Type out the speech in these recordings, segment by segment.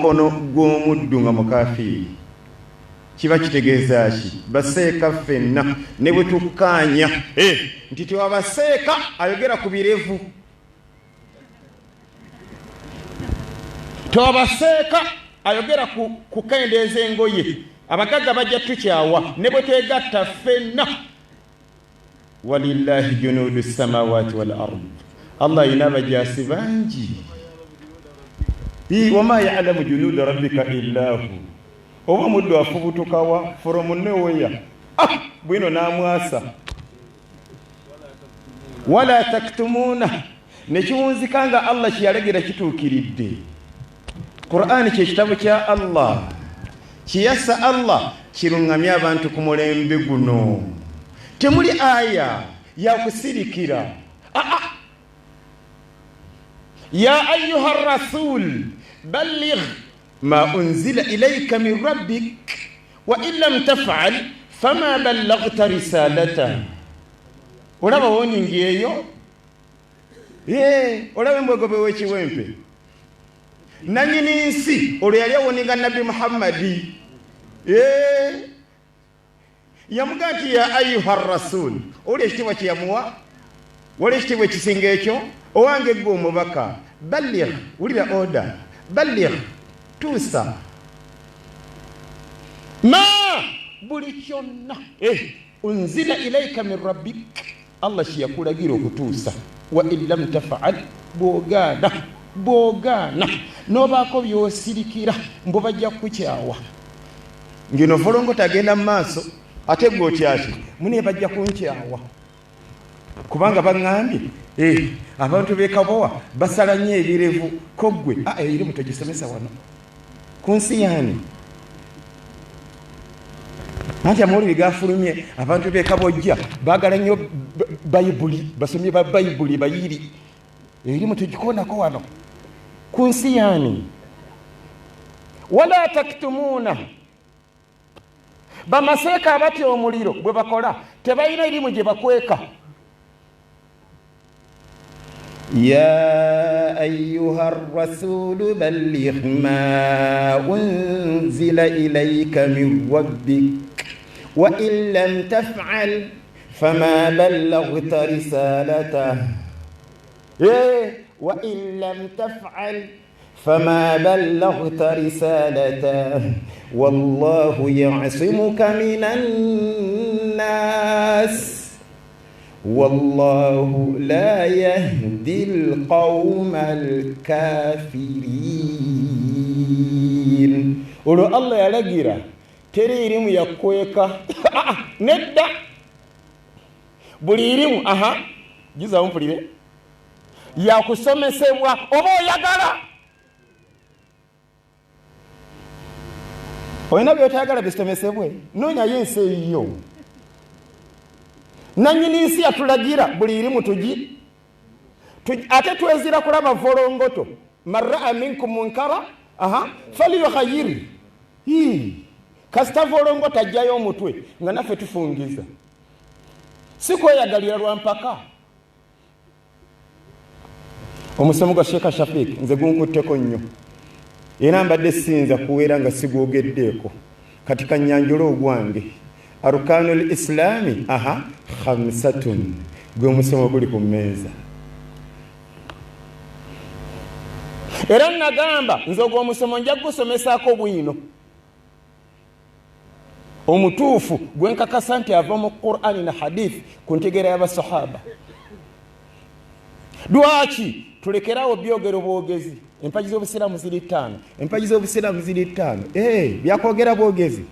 mukono gw'omuddu nga mukafiiri kiba kitegeeza ki? Baseeka ffenna ne bwe tukkaanya nti tewabaseeka ayogera ku birevu, tewabaseeka ayogera ku kendeeza engoye. Abagagga bajja tukyawa ne bwe twegatta ffenna. Walillahi junuudu samawati wal ard. Allah alina abajaasi bangi. Wama ya'lamu junuuda rabbika illa hu. Oba muddu afubutukawa from nowhere. Bwino n'amwasa. Wala taktumuna. Nekiwunzikanga Allah kiyalagira kituukiridde. Qur'ani kye kitabo kya Allah. Kiyassa Allah kirungamya abantu ku mulembe guno. Temuli aya ya kusirikira. Ya ayyuha rasul balligh ma unzila ilayka min rabbik wa in lam taf'al fama ballaghta risalata. Olaba woningi eyo? Olaba embogobe w'ekiwempe. Nanyini nsi olwo yali awoninga Nabi Muhammadi. Yamuga nti ya ayyuha rasul. Oli ekitiibwa kye yamuwa? Wali ekitiibwa ekisinga ekyo? Owange gwe omubaka. Balligh, wulira oda. Balligh, tuusa. Ma buli kyonna unzila ilayka min rabbik. Allah kye yakulagira okutuusa. Wa in lam taf'al bw'ogaana n'obaako by'osirikira mbu bajja kukukyawa. Ngino folongo tagenda mu maaso ate gwe otya ati mune bajja kunkyawa. Kubanga baŋŋambye abantu b'e Kabowa basala nnyo ebirevu ko ggwe ebirimu togisomesa wano ku nsi yaani. Anti amawulire gafulumye abantu b'e Kabojja baagala nnyo bayibuli, basomye ba bayibuli bayiri. Ebirimu tugikondako wano ku nsi yaani. Wala taktumuna. Bamaseeka abatya omuliro bwe bakola tebalina erimu gye bakweka. Ya ayyuha rasulu balligh ma unzila ilayka min rabbik wa in lam taf'al fama ballaghta risalatahu. Wa in lam taf'al فما بلغت رسالته والله يعصمك من الناس والله لا يهدي القوم الكافرين. ولو الله يلاقيرا تريرم يكويكا ندى بليرم جزاهم فريمه ya kusomesebwa oba oyagala. Oyina by'otayagala bisomesebwe noonyayo ensi eyiyo. Nannyini nsi yatulagira buli irimu tugi ate twezira kulaba volongoto. Marraa minkum munkara falyughayyir. Kasita volongoto ajjayo omutwe nga naffe tufungiza. Si kweyagalira lwa mpaka. Omusomo gwa Sheikh Shafiq nze gunkutteko nnyo. Era mbadde sinza kuwera nga sigwogeddeeko katika nyanjula ogwange. Arkanul Islami khamsatun. Gwe omusomo guli ku mmeeza. Era nagamba nze ogwo omusomo nja gusomesaako bwino omutuufu gwe nkakasa nti ava mu Qur'ani na hadith ku ntegeera y'abasahaba. Lwaki tulekerawo byogero bwogezi? Empaji z'obusiraamu ziri 5. Empaji z'obusiraamu ziri 5. Byakwogera bwogezi.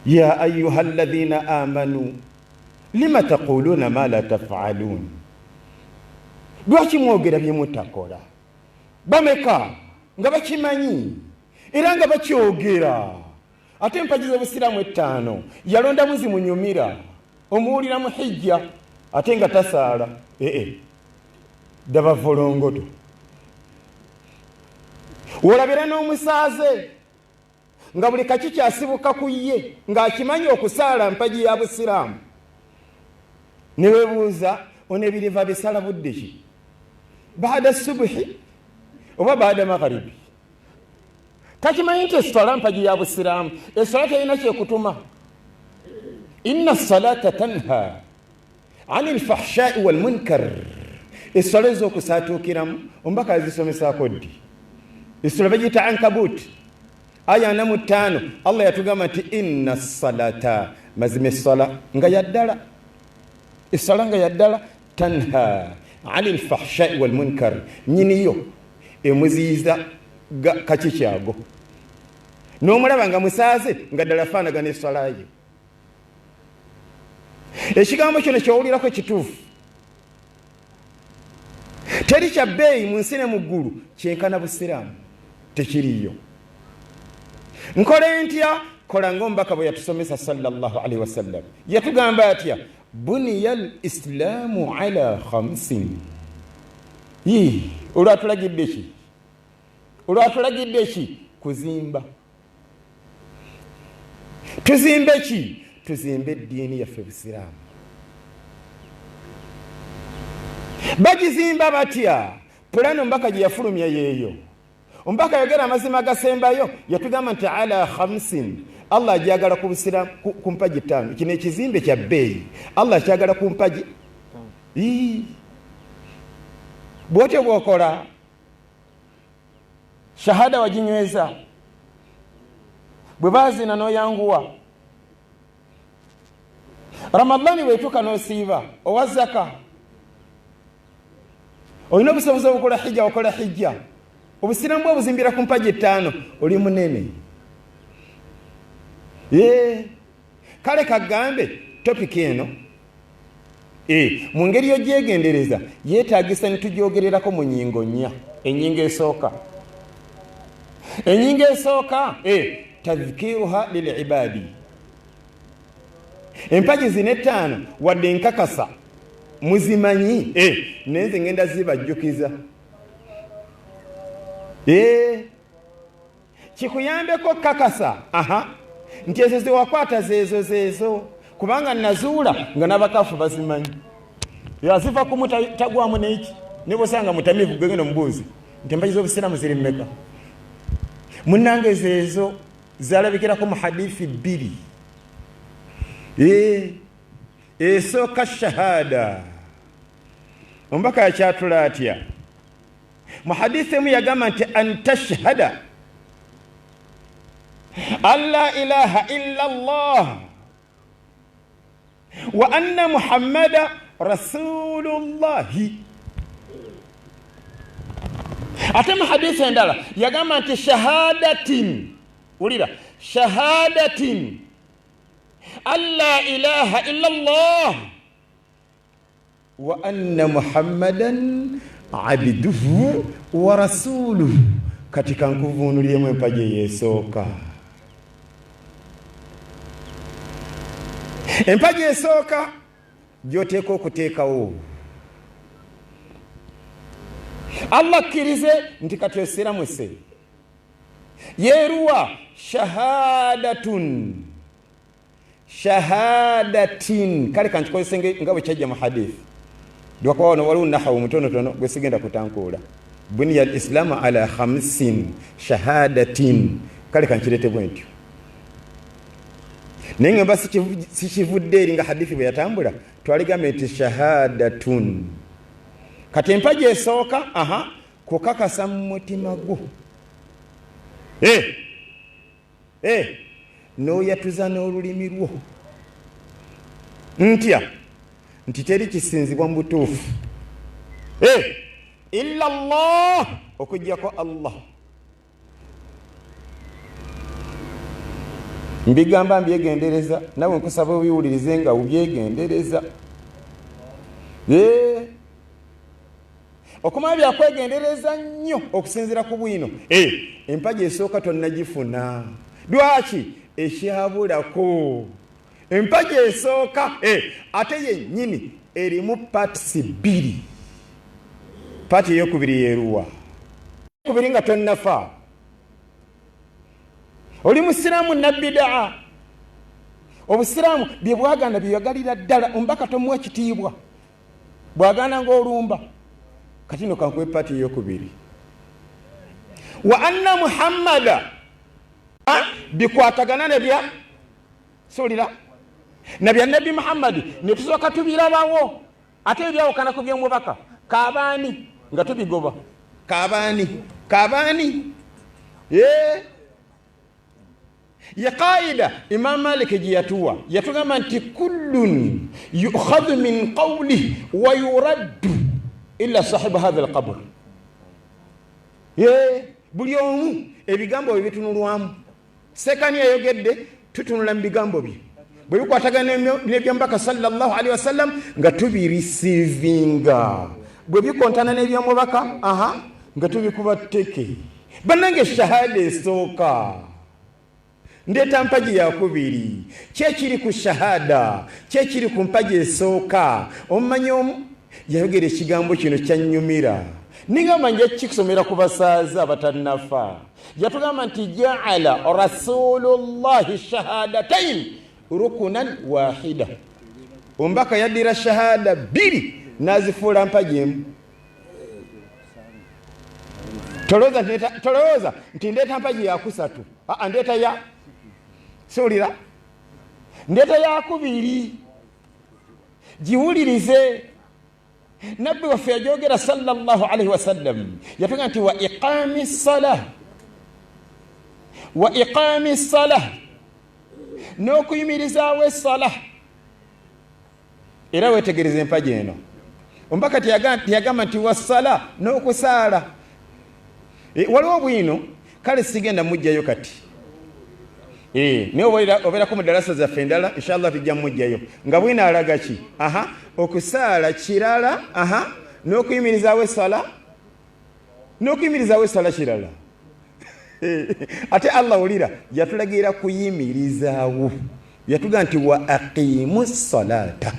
Ya ayyuha alladhina amanu lima taquluna ma la taf'alun. Lwaki mwogera bye mutakola? Bameka nga bakimanyi era nga bakyogera. Ate empaji z'obusiraamu 5 yalonda muzi munyumira omuwulira mu hijja ate nga tasaala. Daba volongoto. Wolabira n'omusaaze nga buli kaki kyasibuka ku ye ng'akimanyi okusaala mpaji ya busiraamu. Ne weebuuza onebiriva bisala budde ki? Baada subuhi oba baada magharibi? takimanyi nti essola mpagi ya busiraamu. Essola terina kyekutuma. Inna salata tanha ani lfahshai walmunkar. Essola ez'okusaatuukiramu omubaka azisomesaako ddi? Essola bagiyita ankabut aya 45 Allah yatugamba nti inna salata, mazima essola nga yaddala, essola nga yaddala tanha ani lfahshai walmunkar, nyiniyo emuziyiza kaki kyago, n'omulaba nga musaaze nga ddala faanagana essola ye. Ekigambo kino kyowulirako kituufu. Teri kya bbeeyi mu nsi ne mu ggulu kyenkana busiraamu, tekiriyo. Nkole ntya? Kola ng'omubaka bwe yatusomesa sallallahu alaihi wasallam. Yatugamba atya? Buniya al-islaamu ala khamsin. Olwatulagidde ki? Olwatulagidde ki? Kuzimba. Tuzimbe ki? Tuzimbe eddiini yaffe busiraamu. Bagizimba batya? Pulani omubaka gye yafulumya yeeyo. Omubaka yogera amazima agasembayo, yatugamba nti ala khamsin. Allah ajagala ku busiraamu ku mpagi 5. Kino ekizimbe kya bbeeyi. Allah kyagala ku mpagi. Bwotyo bw'okola shahada waginyweza, bwe baazina n'oyanguwa, Ramadani bwetuuka n'osiiba, owa zaka, olina obusobozi obukola hijja, wakola hijja. Obusiraamu bwe buzimbira ku mpagi 5, oli munene. Kale kagambe topiki eno mu ngeri yogyegendereza yeetaagisa ne tugyogererako mu nnyingo 4. Ennyingo esooka, ennyingo esooka tadhkiruha lilibadi. Empagi zino 5 wadde nkakasa muzimanyi, nenze ngenda zibajjukiza. Kikuyambeko kakasa nti ezo zewakwata zeezo, kubanga nazuula nga n'abakafu bazimanyi. Yaziva kumu tagwamu n'eki, ne bw'osanga mutamivu gwegenda omubuuzi nti empagi z'obusiraamu ziri mmeka? Munnange zeezo zalabikirako mu hadithi 2. Esooka shahada. Omubaka yakyatula atya? Mu hadithi emu yagamba nti an tashhada an la ilaha illa Allah wa anna Muhammada rasulullahi. Ate mu hadithi endala yagamba nti shahadatin, ulira, shahadatin an la ilaha illa Allah wa anna Muhammadan abduhu wa rasuluhu. Katika nkuvunuliemu empagi ey'esooka. Empagi esooka gy'oteeka okuteekawo. Allah akkirize nti kati osiraamu se yeeruwa shahadatun, shahadatin. Kale kankikozese nga bwe kyajja mu hadithi. Dwakuba wano waliwo nahawu mutonotono gwe sigenda kutankuula. Buniya al-islaamu ala khamsin shahadatin. Kale kankirete bwe ntyo. Naye ngamba sikivudde eri nga hadithi bwe yatambula, twaligambe nti shahadatun. Kati empagi esooka kukakasa mu mutima gwo. N'oyatuza n'olulimi lwo ntya nti teri kisinzibwa mu butuufu illa Allah, okujjako Allah. Mbigamba mbyegendereza, nawe nkusaba obiwulirize nga ubyegendereza. Okumala byakwegendereza nnyo okusinzira ku bwino. Empagi esooka tonnagifuna. Lwaki? Ekyabulako. Empagi esooka ate yennyini erimu paatisi 2. Paati ey'okubiri yeeruwa? Okubiri nga tonnafa. Oli musiraamu nabbidaa. Obusiraamu bye bwaganda byeyagalira ddala, omubaka tomuwa kitiibwa. Bwaganda ng'olumba. Kati no kankuwe paati ey'okubiri. Wa anna Muhammada bikwatagana nebya solira nabya nabi Muhammad ne tusoka tubirabawo ate ebyawukana ku by'omubaka kabaani nga tubigoba kabaani ya qaida Imam Malik jiyatuwa yatugamba nti kullun yu'khadhu min qawli wa yuraddu illa sahib hadha alqabr buli omu ebigambo bye bitunulwamu sekani ayogedde tutunula mu bigambo bye bwe bikwatagana n'ebyomubaka sallallahu alaihi wasallam nga tubirisivinga bwe bikontana n'ebyomubaka nga tubikuba teke bannange shahada esooka ndeeta mpaji yakubiri kyekiri ku shahada kyekiri ku mpaji esooka omumanyi omu yayogera ekigambo kino kyanyumira ningamba nja kikusomera ku basaaza abatannafa yatugamba nti jaala rasulullahi shahadatain rukunan wahida ombaka yaddira shahada bbiri nazifuula mpaji emu tolowooza nti ndeeta mpaji yakusatu ndeeta ya solira ndeeta yakubiri giwulirize nabbi waffe yajogera sallallahu alaihi wasallam yatugamba nti wa iqami salah n'okuyimirizaawo essala era wetegereza empaji eno ombaka tiyagamba nti wassala n'okusaala waliwo bwino kale sigenda mujjayo kati niye obeerako mu darasa zaffe endala inshallah tujja mujjayo nga bwina alaga ki okusaala kirala n'okuyimirizaawo essala kirala ate Allah ulira yatulagira kuyimirizaawo yatuga nti wa aqimu salata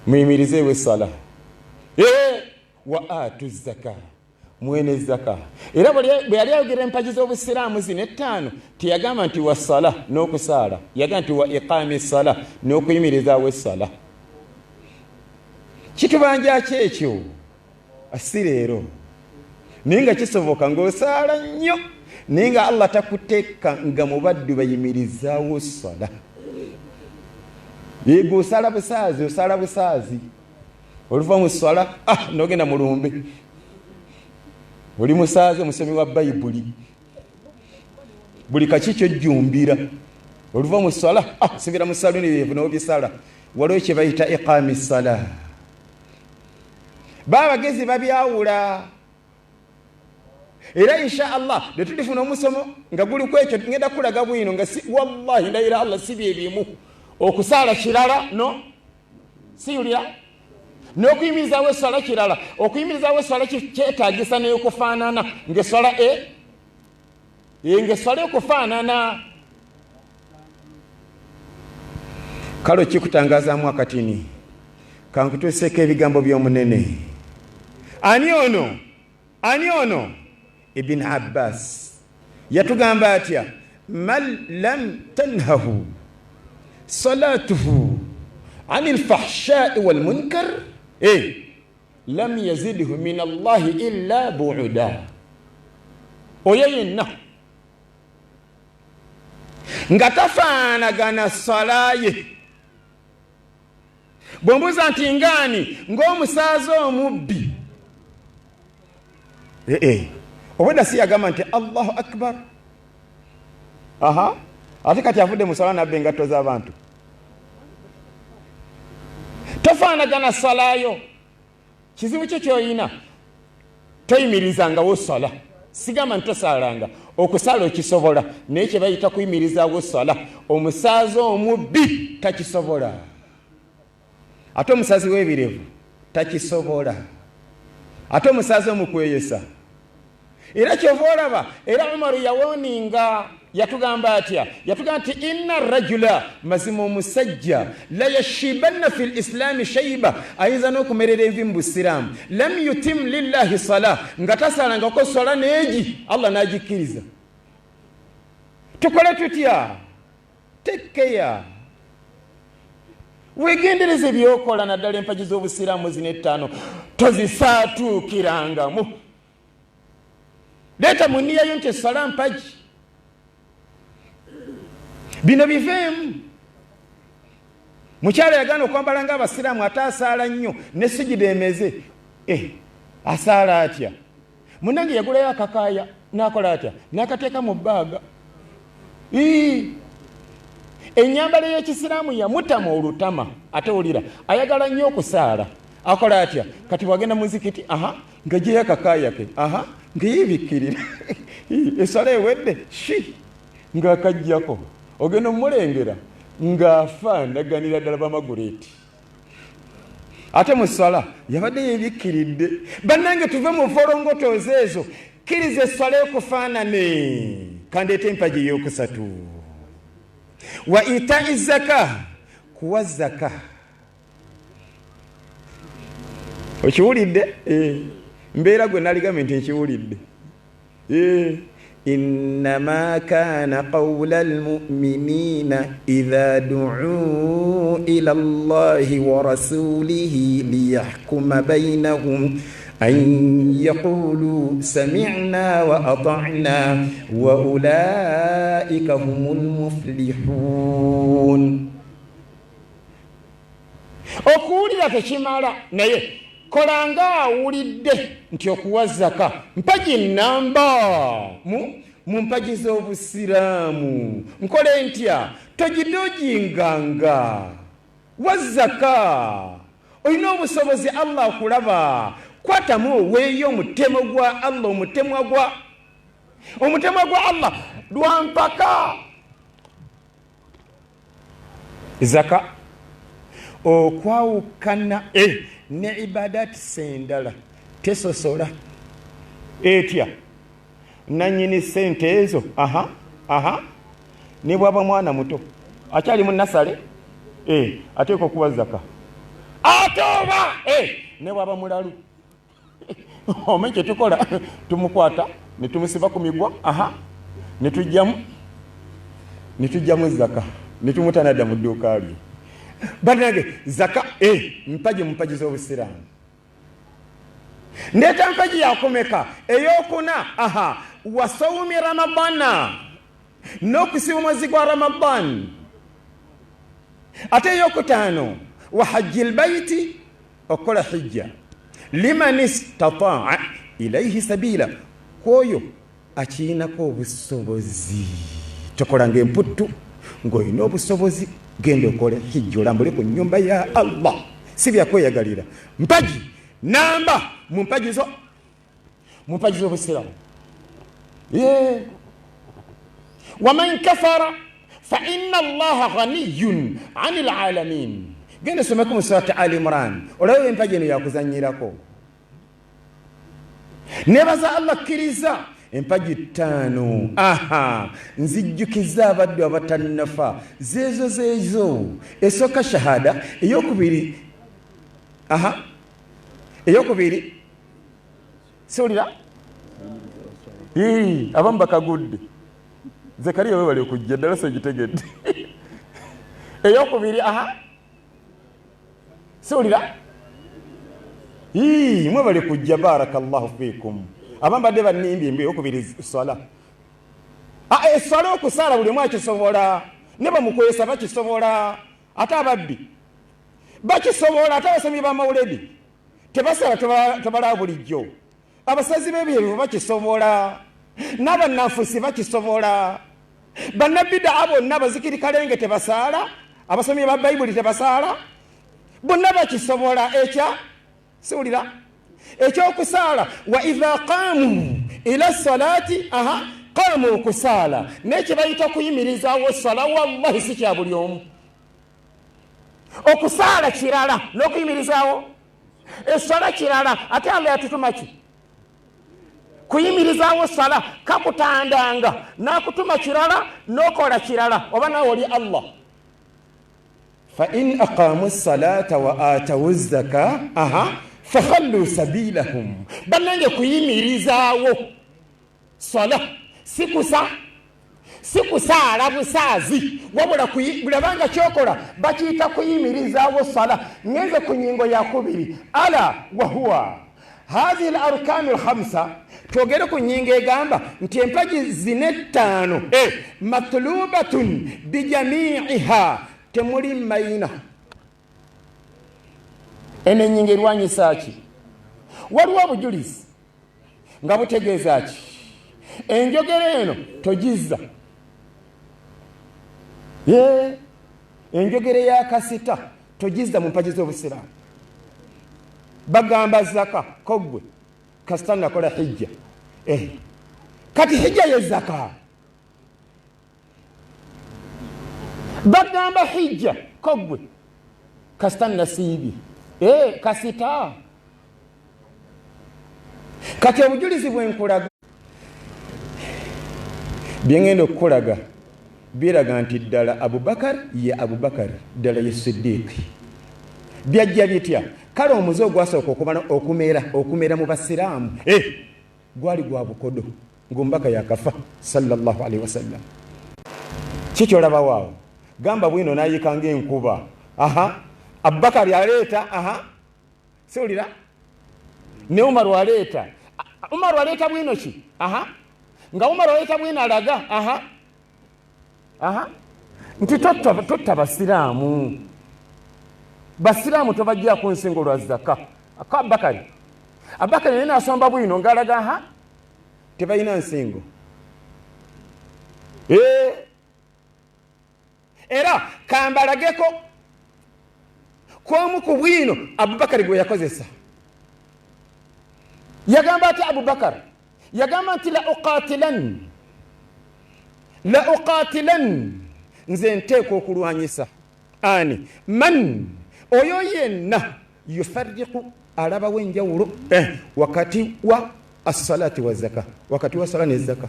muyimirizeewo essala wa atu zaka mwene zaka era bwe yali ayogera empaji z'obusiraamu zino ettaano tiyagamba nti wa sala n'okusaala yagamba nti wa iqami sala n'okuyimirizaawo essala kitubanja ki ekyo si leero naye nga kisoboka ng'osaala nnyo naye nga Allah takuteeka nga mu baddu bayimirizaawo essala yego osala busaazi oluva mu ssala n'ogenda mu lumbe oli musaaze musomi wa bayibuli buli kaki kyojjumbira oluva mu ssala sibira mu saluni byevu n'obisala waliwo kye bayita iqami ssala baabagezi babyawula era insha Allah ne tulifuna omusomo nga guli ku ekyo ngenda kulaga bwino nga wallahi ndayira Allah si byebimu okusaala kirala siyulira n'okuyimirizaawo essala kirala okuyimirizaawo essala kyetaagisa n'eyokufaanana ng'essala ng'essala okufaanana kale kikutangazaamu akatini kankutuuseeko ebigambo by'omunene ani ono Ibn Abbas yatugamba atya man lam tanhahu salatuhu anil fahsha'i wal munkar lam yazidhu min Allah illa bu'uda oyo yenna nga tafaanagana salaye bw'ombuuza nti ngaani ng'omusaazi omubbi obwedda si yagamba nti Allahu akbar ate kati avudde mu sala nabba engatto z'abantu tofaanagana salayo kizibu kyo kyoyina toyimirizangawo sala sigamba nti tosaalanga okusaala okisobola naye kye bayita kuyimirizaawo sala omusaazi omubbi takisobola ate omusaazi w'ebirevu takisobola ate omusaazi omukweyesa era kyova olaba era Umaru yawoninga yatugamba atya yatugamba nti inna rajula mazima omusajja la yashibanna fi lislaami shaiba ayinza n'okumerera envi mu busiraamu lam yutim lillahi sala nga tasaalangako sola neegi Allah n'agikkiriza tukole tutya tekkeya wegendereze byokola naddala empaji z'obusiraamu zino ettaano tozisaatuukirangamu leeta mu nniyayo nti essala mpaji bino biveemu. Mukyala yagana okwambala ng'Abasiraamu ate asaala nnyo ne sijida emeze. Asaala atya? Munnange yagulayo akakaaya n'akola atya? N'akateeka mu bbaaga. Ennyambala y'Ekisiraamu yamutama olutama. Ate olira ayagala nnyo okusaala. Akola atya? Kati bwagenda mu muzikiti, ng'aggyeyo akakaaya ke, ng'eyeebikkirira. Essala ewedde, ng'akaggyako. Ogenda omulengera ng'afaanaganira ddala Bamaguleeti. Ate mu ssala yabadde yeebikkiridde. Bannange tuve mu folongotozo ezo, kkiriza essala ekufaanane. Kandeeta empagi ey'okusatu. Wa itaa'i zaka, kuwa zaka. Okiwulidde? Mbeera gwe naligambe nti nkiwulidde. إنما كان قول المؤمنين إذا دعوا إلى الله ورسوله ليحكم بينهم أن يقولوا سمعنا وأطعنا وأولئك هم المفلحون. okuwulira tekimala naye kolanga awulidde nti okuwa zaka mpagi nnamba mu mpagi z'Obusiraamu. Nkole ntya? Togidoginganga wa zaka. Olina obusobozi, Allah akulaba. Kwatamu oweeyo omutemo gwa Allah, omutemwa gwa Allah lwampaka. Zaka okwawukana ne ibadati sendala tesosola etya nanyini sente ezo. Ne bwaba mwana muto akyali mu nasale ateeka okuwa zaka. Ate oba ne bwaba mulalu omanyi kye tukola, tumukwata ne tumusiba ku migwa, ne tujjamu zaka, ne tumutanadda mu dduuka lye. Bannange zaka mpagi mu mpagi z'Obusiraamu. Ndeeta mpagi yakomeka ey'okuna, wa sawmi Ramadana, n'okusiba omwezi gwa Ramadan. Ate ey'okutaano wa hajjil bayti, okukola hijja, liman istataa ilayhi sabila, kwoyo akiinako obusobozi. Tokolanga emputtu ng'olina obusobozi, genda okole hijja olambule ku nnyumba ya Allah, si byakweyagalira. Mpagi namba mu mpagi z'Obusiraamu. Waman kafara fa inna Allaha ghaniyun 'anil 'alamin. Genda someko mu surati Ali Imran, olayo empagi eno yakuzanyirako. Nebaza Allah kkiriza empagi 5. Nzijjukiza abaddu abatannafa zeezo. Esooka shahada, eyokubiri siwulira abamu bakagudde. Zekariya we bali okujja ddala segitegedde. Eyokubiri siwulira mwe bali kujja. Barakallahu fiikum. Abamu badde bannimbye embi eyokubiri swala. Eswala okusaala buli omu akisobola, ne bamukwesa bakisobola, ate ababbi bakisobola, ate abasomi b'amawuledi tebasala tebala bulijjo, abasazi b'ebyeru bakisobola, n'abannafusi bakisobola, bannabbidaa bonna abazikiri kalenge tebasaala, abasomi ba Bayibuli tebasaala, bonna bakisobola. Siwulira ekyokusaala, wa idha qaamu ila salati qaamu okusaala, nekye bayita kuyimirizaawo sala. Wallahi si kya buli omu. Okusaala kirala n'okuyimirizaawo essala kirala. Ate Allah yatutuma ki? Kuyimirizaawo sala kakutandanga, n'akutuma kirala n'okola kirala. Oba nawe oli Allah. Fa in aqaamu salata wa atawu zaka fakhallu sabilahum. Bannange kuyimirizaawo sala sikusaala busaazi, wabula bulabanga kyokola bakiyita kuyimirizaawo sala. Ngenze ku nnyingo ya kubiri, ala wahuwa هذه الأركان الخمسة توجركم نينجي جامبا نتيمباجي زينتانو مطلوبة بجميعها تمولي ماينا ene nyingi rwanyisa ki waliwo obujulizi nga butegeeza ki enjogera eno togizza enjogera ya kasita togizza mu mpaji z'obusiraamu bagamba zaka kogwe kasita nakola hijja kati hijja ye zaka bagamba hijja kogwe kasita nasiibi kasita kati obujulizi bwenkulaga byengenda okukulaga biraga nti ddala Abubakar ye Abubakar ddala ye Siddiiki byajja bitya kale omuze ogwasooka okumera mu basiraamu gwali gwa bukodo ng'omubaka yakafa sallallahu alaihi wasallam kikyolaba waawo gamba bwino n'ayika ng'enkuba Abubakar yaleeta siwulira ne Umar waleeta bwino ki nga Umar waleeta bwino alaga nti totta basiraamu tobajja ku nsingo lwa zaka Abubakar naye n'asomba bwino ng'alaga tebalina nsingo era kambalageko kw'omu ku bwino Abubakar gwe yakozesa yagamba ati Abubakar yagamba nti la uqatilan nze nteeka okulwanyisa ani man oyo yenna yufarriqu alabawo enjawulo wakati wa as-salati wa zaka wakati wa sala ne zaka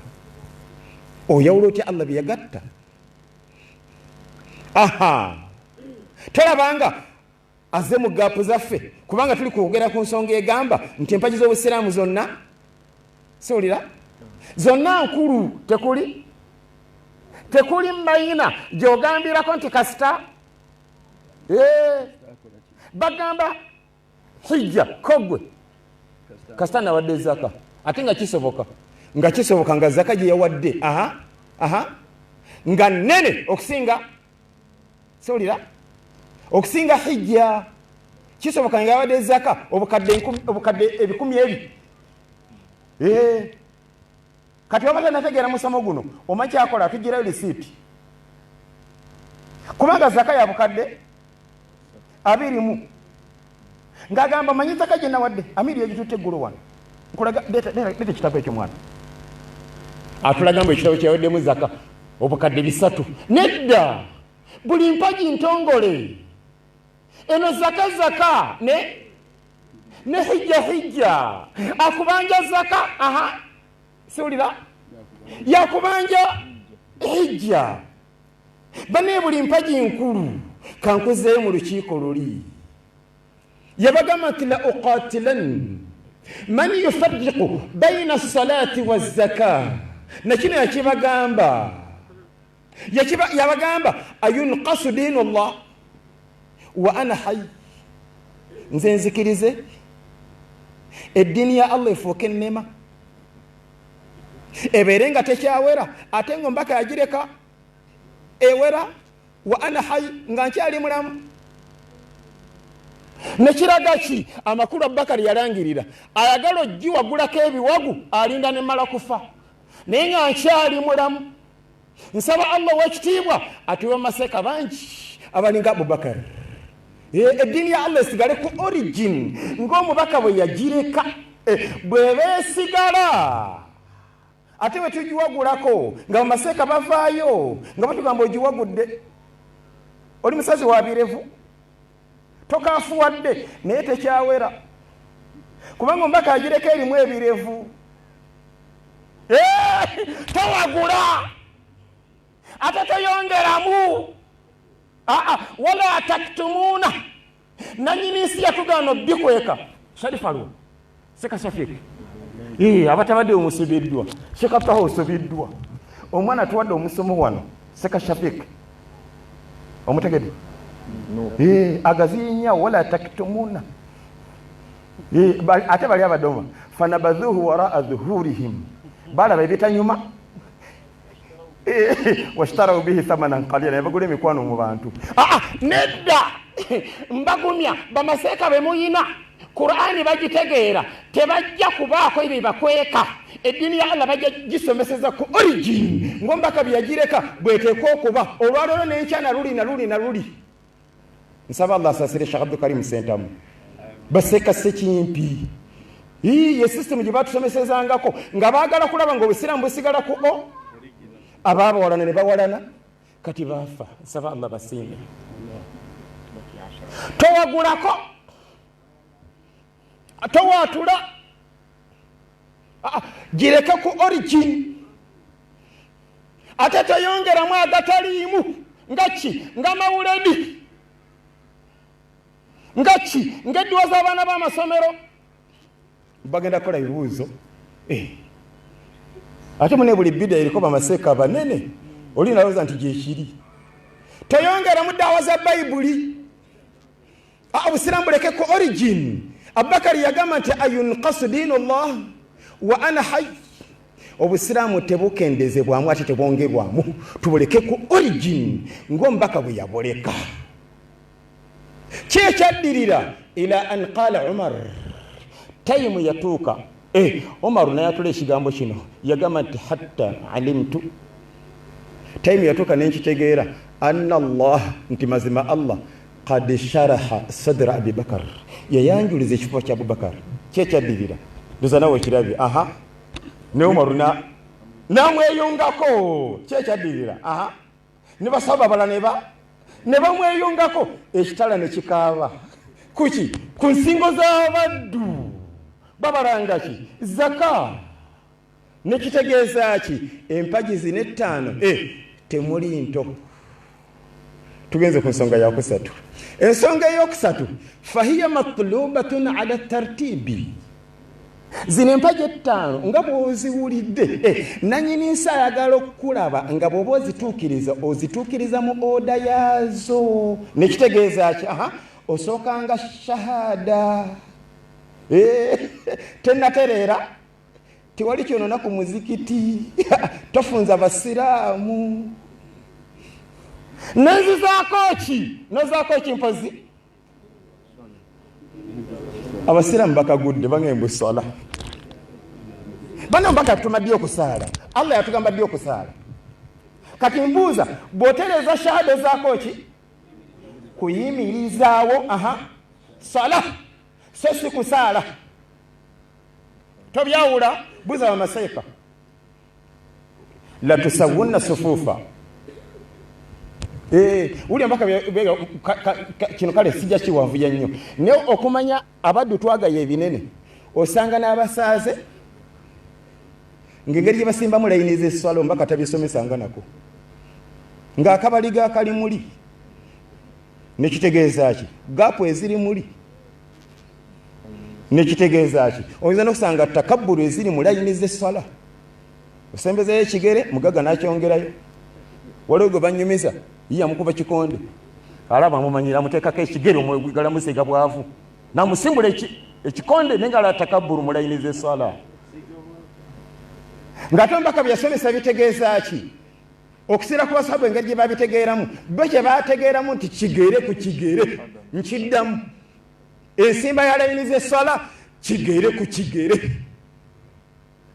oyawulo otya Allah bye yagatta tolabanga aze mu gaapu zaffe kubanga tuli kwogera ku nsonga egamba nti empaji z'obusiraamu zonna siwulira zonna nkulu tekuli mayina gy'ogambirako nti kasita bagamba hijja kogwe kasita nawadde zaka ate nga kisoboka nga zaka gye yawadde nga nnene okusinga siwulira okusinga hijja kisoboka nga yawadde zaka obukadde 1,000 kati wabadde nategeera musomo guno omanyi kyakola atugirayo lisiiti kubanga zaka ya bukadde 20 ng'agamba manyi zaka gye nawadde amiri egitutte eggulu wano nkulaga leta kitabo ekyo mwana atulaga mbu ekitabo kyawaddemu zaka obukadde 3 nedda buli mpaji ntongole eno zaka ne hijja akubanja zaka siwulira yakubanja hijja bane buli mpaji nkulu kankuzeeyo mu lukiiko luli yabagamba nti la uqatilan man yufarriqu baina as-salati waz-zaka nakino yakibagamba yabagamba ayunqasu diinu llah wa ana hayy nze nzikirize eddiini ya Allah efuuke ennema ebeere nga tekyawera ate ng'omubaka yagireka ewera wa ana hayy nga nkyali mulamu nekiraga ki amakulu Abubakar yalangirira ayagala ogiwagulako ebiwagu alinda nemala kufa naye nga nkyali mulamu nsaba Allah w'ekitiibwa atuwe maseka bangi abalinga Abubakar eddiini ya Allah esigale ku origin ng'omubaka bwe yagireka bwe beesigala ate bwe tugiwagulako nga mumaseka bavaayo nga batugamba ogiwagudde oli musazi wa birevu tokafuwadde naye tekyawera kubanga omubaka agireka erimu ebirevu towagula ate toyongeramu wala taktumuuna nanyini nsi yatugana bikweka Sharifalu Seka Shafiki abatabadde omusubiddwa shekataho osubiddwa omwana tuwadde omusomo wano Seka Shafiki omutegedde agazinya wala taktumuna ate bali abadoma fanabadhuhu waraa dhuhurihim balaba ebitanyuma washtaraw bihi thamanan qalila yabagula emikwano mu bantu nedda mbagumya bamaseeka bemuyina Qur'ani bagitegeera tebajja kubaako ebyo bakweka eddiini ya Allah bajja gisomeseza ku origin ngombaka byagireka bweteeka okuba olwalero n'enkyana luli na luli nsaba Allah asasire Sheikh Abdul Karim Sentamu baseka sekimpi ye system gye batusomesezangako nga baagala kulaba ng'obusiraamu busigala ku abaabawalana ne bawalana kati baafa nsaba Allah basiime towagulako towaatula gireke ku origin ate toyongeramu agataliimu nga mawuledi ng'eddiwa z'abaana b'amasomero bagenda kukola ebibuuzo ate mune buli bida eriko bamaseeka banene oli nalowooza nti gyekiri toyongeramu ddaawa za bayibuli obusiraamu buleke ku origin Abubakari yagamba nti ayunqasu diinu llah wa ana hayy obusiraamu tebukendezebwamu ate tebwongerwamu tubuleke ku origin ng'omubaka bwe yabuleka kyekyaddirira ila an qaala Umar tayimu yatuuka Umaru naye atula ekigambo kino yagamba nti hatta alimtu tayimu yatuuka nenkitegeera anna Allah nti mazima Allah qad sharaha sadra Abi Bakar yayanjuliza ekifo kya Abubakar kyekyaddirira ndoza nawe ekirabye ne Umaru namweyungako kyekyaddirira ne basaba bala ne bamweyungako ekitala ne kikaaba kuki ku nsingo z'abaddu babalanga ki zaka ne kitegeeza ki empagi zine ttaano temuli nto tugenze ku nsonga yakusatu ensonga eyokusatu fahiya matlubatun ala tartibi zino empagi ettaano nga bw'oziwulidde nanyini nsi ayagala okukulaba nga bw'oba ozituukiriza mu oda yaazo nekitegeeza ki osookanga shahada tenatereera tiwali kyonona ku muzikiti tofunza basiraamu nozaako ki mpozi abasiraamu bakagudde bangembu sola bano mpaka tumadde okusaala Allah yatugamba ddi okusaala kati mbuuza bw'otereeza shahada zaako ki kuyimirizaawo sala so si kusaala tobyawula buuza bamaseeka latusawunna sufuufa uli mpaka kino kale sijja kiwanvuya nnyo naye okumanya abaddu twagaye ebinene osanga n'abasaaze ng'engeri gye basimbamu layini z'esswala mpaka tabisomesanga nako ng'akabaliga akali muli nekitegeeza ki gaapu eziri muli nekitegeeza ki oyinza n'okusanga takabbulu eziri mu layini z'esswala osembezayo ekigere mugaga n'akyongerayo waliwo gwe banyumiza yamukuba kikonde alaba amumanyira amuteekako ekigere omwegala musiga bwavu namusimbula ekikonde nengala atakabbulu mu layini z'esswala ng'ate omubaka bye yasomesa bitegeeza ki okusinziira ku basahaba engeri gye babitegeeramu bo gye bategeeramu nti kigere ku kigere nkiddamu ensimba ya layini z'esswala kigere ku kigere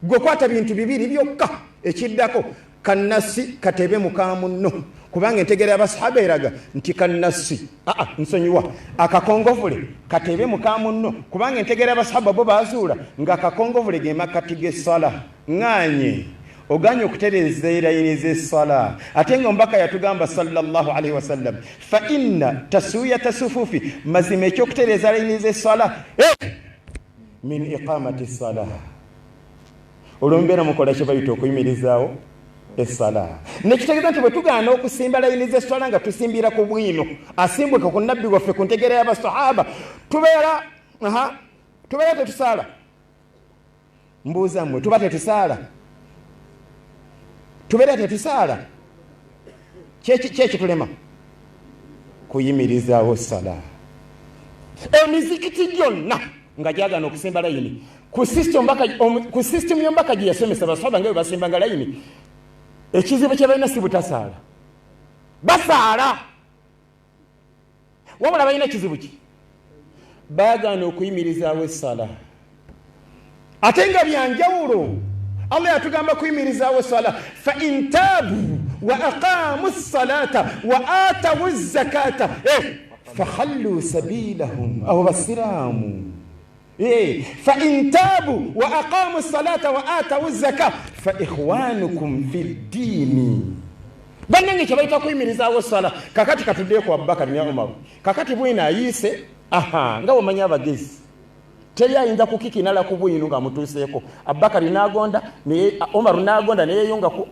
gwe kwata bintu bibiri byokka ekiddako kannasi katebe mukamu nno kubanga entegera y'abasahaba eraga nti kannasi nsonyiwa akakongovule katebe mukamu nno kubanga entegera y'abasahaba bo bazuula ng'akakongovule ge makkati g'essala ng'anye oganye okutereeza erayini z'essala ate ng'omubaka yatugamba sallallahu alaihi wasallam fa inna taswiyata sufufi mazima ekyokutereeza erayini z'essala min iqamati ssala olw'embeera mukola kye bayita okuyimirizaawo essala nekitegeeza nti bwe tugaana okusimba layini z'essala nga tusimbira ku bwino asimbweka ku nabbi waffe ku ntegera y'abasahaba tubeera tetusaala mbuuza mmwe tuba tetusaala tubeera tetusaala kyekitulema kuyimirizaawo essala emizikiti gyonna nga jagana okusimba layini ku system yombaka gye yasomesa basaba nga basimbanga layini ekizibu kye balina si butasaala basaala wabula balina ekizibu ki baagana okuyimirizaawo essala ate nga byanjawulo Allah yatugamba kuyimirizaawo essala fa in taabu wa aqaamu ssalata wa aatawu zakata fakhallu sabilahum aho basiraamu fa in taabu wa aqaamu ssalata wa aatawu zaka fa ikhwanukum fi ddiini bannange kye bayita kuyimirizaawo essala kakati katuddeeko Abubakar ne Umar kakati bwina ayiise nga wamanya abagezi teri ayinza kukikinala ku bwinu nga mutuuseeko Abubakar n'agonda Umar n'agonda neyeyunga ku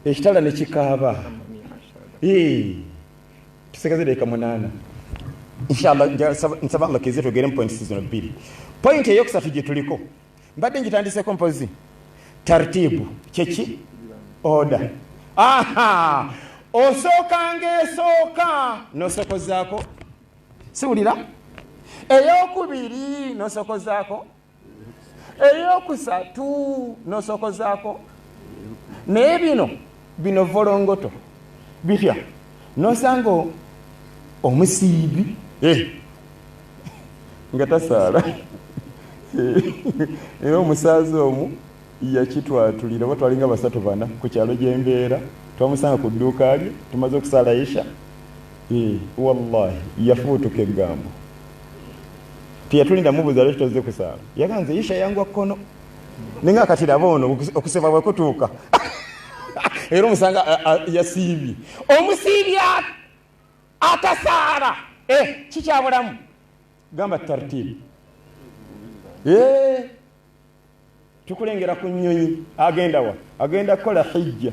ekitala ne kikaaba tusigaze dakika 8 inshallah nsaba Allah kize tugere point season 2 point eyokusatu gye tuliko mbadde njitandiseko mpozi tartibu kyeki order osookanga esooka nosokozaako siwulira eyokubiri nosokozaako eyokusatu nosokozaako naye bino volongoto bitya nosanga omusiibi nga tasaala era omusaazi omu yakitwatulira oba twalinga basatu bana ku kyalo gy'embeera twamusanga ku dduuka lye tumaze okusaala isha wallahi yafuutuka eggambo tiyatulinda mubuuza lwaki toze kusaala yaganze isha yangwa kkono ninga akatira boono okuseva bwe kutuuka era omusanga yasiibye omusiibi atasaala kikyabulamu gamba tartibu tukulengera ku nnyonyi agenda kukola hijja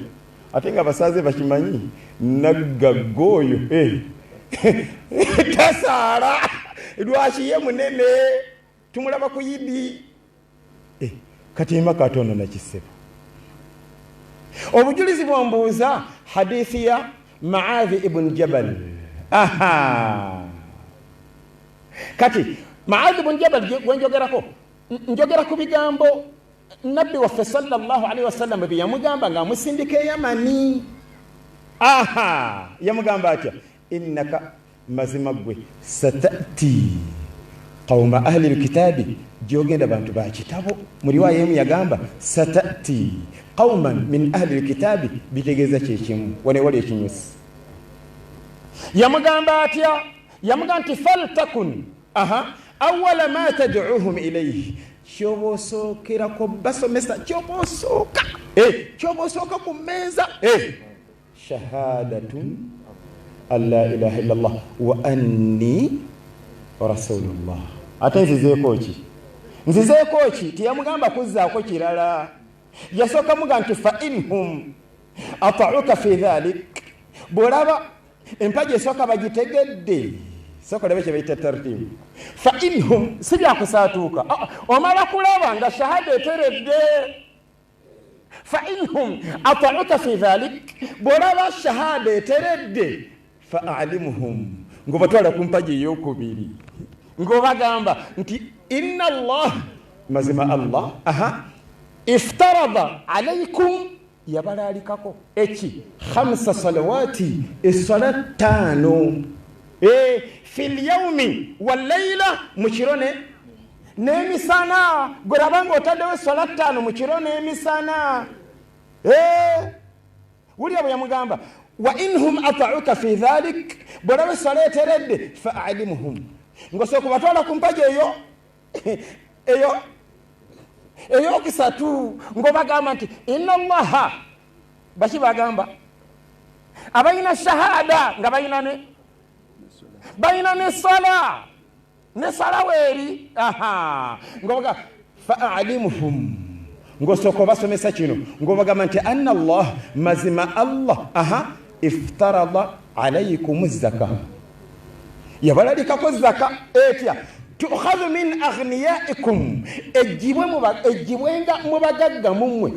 ate nga basaaze bakimanyi naggaggoyo tasaala lwaki ye munene tumulaba ku yidi katima katono nakisebo obujulizi bwombuuza hadithi ya Maadhi ibn Jabal kati Maadhi ibn Jabal gwenjogerako njogera ku bigambo nabbi waffe sallallahu alaihi wasallam bye yamugamba nga amusindika Yamani yamugamba atya innaka mazima gwe satati qawma ahli alkitabi jogenda bantu ba kitabo muri wa yemu yagamba satati qawman min ahli alkitabi bitegeza kyekimu wane wali ekinyusi yamugamba atya yamugamba faltakun awwala ma tad'uhum ilayhi kyobosookera ko basomesa kyobosooka ku mmeeza shahadatun an la ilaha illallah wa anni rasulullah ate nzizeeko ki tiyamugamba kuzzaako kirala yasooka muga nti fa inhum ata'uka fi dhalik bwolaba empaji esooka bagitegedde soko lebe kyebayita tartibu fa inhum si byakusaatuuka omala kulaba nga shahada eteredde fa inhum ata'uka fi dhalik bwolaba shahada eteredde fa alimuhum ngobatwala ku mpaji ey'okubiri ngobagamba nti inna Allah mazima Allah iftarada alaykum yabalalikako eki 5 salawati as-salat 5 fil yawmi wal layla mukirone n'emisana gorabanga otaddewo salat 5 mukirone emisana wuli abo yamugamba wa inhum ata'uka fi dhalik bwolabe salat eredde fa'alimuhum ngosooka batwala ku mpaji eyo kisatu ngobagamba nti inna allaha baki bagamba abayina shahada nga bayina ne sala weeri ngobaga fa'alimuhum ngosooka basomesa kino ngobagamba nti anna allah mazima allah iftarada alaykum zaka yabalalikako zaka etya tukhadhu min aghniyaikum ejibwenga mubagagga mumwe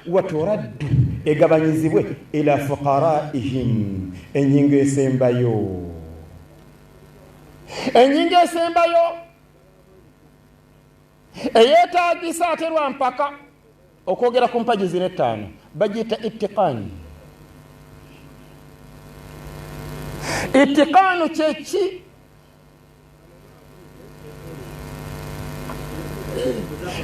wa turaddu egabanyizibwe ila fuqaraihim enyingo esembayo eyeetaagisa ate lwa mpaka okwogera ku mpagi zino 5 bagiyita ittiqaani. Ittiqaanu kyeki?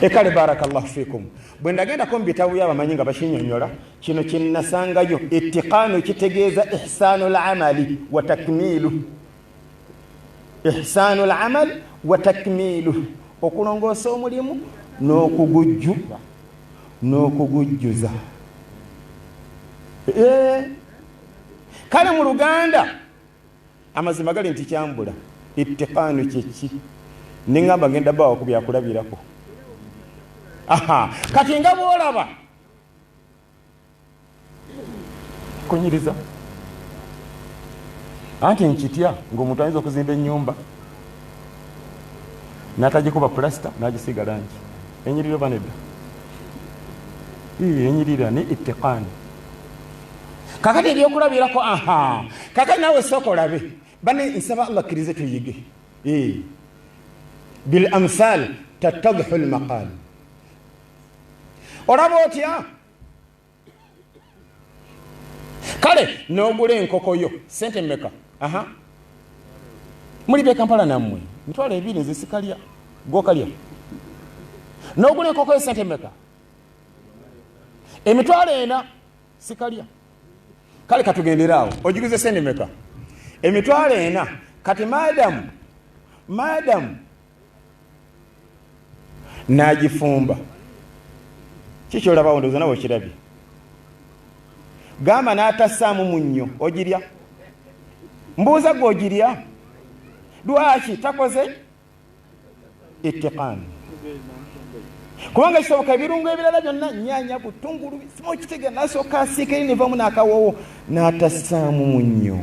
Ekale barakallahu fikum. Bwe ndagendako mu bitabo by'abamanyi nga bakinyonyola, kino kinnasangayo. Ittiqaanu kitegeeza ihsaanul amali wa takmiilu. Ihsaanul amal wa takmiilu, okulongoosa omulimu n'okugujjuza. Kale mu Luganda amazima gali nti kyambula. Ittiqaanu kyeki? Ningamba ngenda bawa ku byakulabirako. Kati nga bwolaba kunyiriza anti nkitya ng'omuntu ayinza okuzimba ennyumba n'atagikuba plasita n'agisiiga langi. Enyiriro banedda enyirira ni ittiqaani. Kakati ebyokulabirako kakati naawe sooka olabe bane. Nsaba Allah akkirize tuyige. Bil amthal tattadhihu al maqal. Olaba otya? Kale n'ogula enkoko yo sente mmeka? Muli be Kampala nammwe mitwalo 2 nze sikalya, gwokalya. N'ogula enkoko yo sente mmeka? Emitwalo 4 sikalya. Kale katugendera awo, ogiguze sente mmeka? Emitwalo 4. Kati madam n'agifumba, kiki olaba ndowooza nawe okirabye? Gamba n'atassaamu munnyo, ogirya? Mbuuza gwe ogirya? Lwaki takoze ittiqaani? Kubanga kisoboka ebirungo ebirala byonna nnyaanya, butungulu, simukitega nasooka asiika eri nevamu n'akawoowo n'atassaamu munnyo.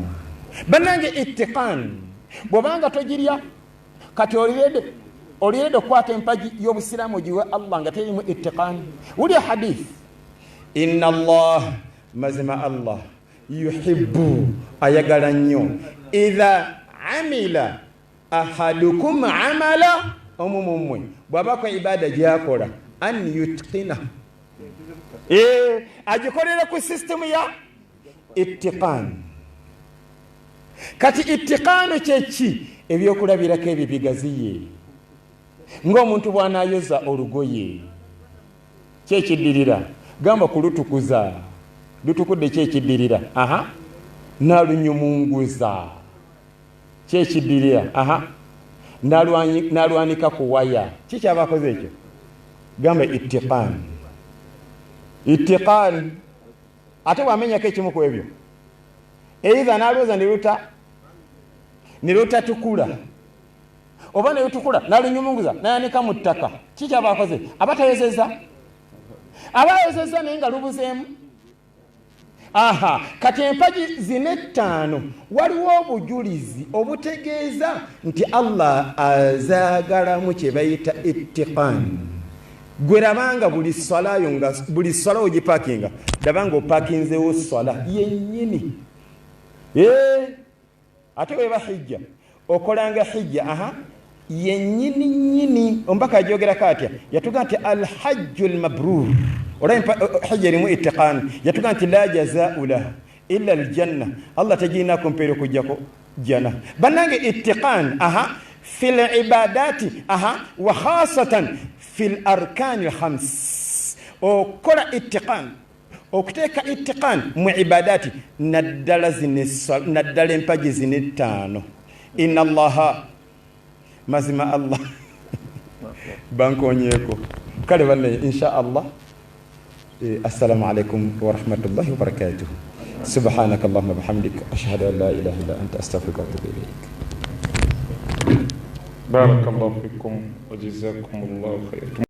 Bannange ittiqaani bw'obanga togirya, kati oliredde okukwata empagi y'obusiraamu ogiwe Allah nga terimu ittiqaani. Wulya hadith, inna Allah, mazima Allah, yuhibbu, ayagala nnyo, idha amila ahadukum amala, omumumwe bw'abako ibada gyakola, an yutqina, agikolera ku system ya ittiqaani. Kati ittiqaanu kyeki? Ebyokulabirako ebyo bigaziye. Ng'omuntu bw'anaayoza olugoye, kyekiddirira? Gamba kulutukuza, lutukudde kyekiddirira? Nalunyumunguza, kyekiddirira? Nalwanika ku waya, kikyaba akoze ekyo? Gamba ittiqaani. Ittiqaani ate bw'amenyako ekimu ku ebyo, either nalwoza nilutatukula, oba nelutukula nalunyumunguza nayanika mu ttaka, kikyaba akoze? Aba tayozeza? Aba ayozeza naye nga lubuzeemu. Kati empagi zino 5 waliwo obujulizi obutegeeza nti Allah azaagalamu kye bayita ittiqaani. Gwe labanga buli swala ogipakinga, labanga opakinzewo swala yennyini. Ate weba hijja okolanga hijja yennyini nnyini. Ombaka ajogerako atya? Yatuga nti alhajju almabrur, olaba hijja erimu ittiqaani. Yatuga nti la jazaa'u lahu illa aljanna, Allah tagiinaako mpeera okujjako jana. Bannange ittiqaani fil ibadati wa khasatan fil arkaani al-khams. Okola ittiqaani, okuteeka ittiqaani mu ibadati, naddala empagi zino 5. Inna Allaha, mazima Allah bankonyeeko. Kale banne insha Allah, assalamu alaikum wa rahmatullahi wa barakatuh. Subhanaka Allahumma bihamdika, ashhadu an la ilaha illa anta, astaghfiruka wa atubu ilayk. Barakallahu fikum wa jazakumullahu khairan.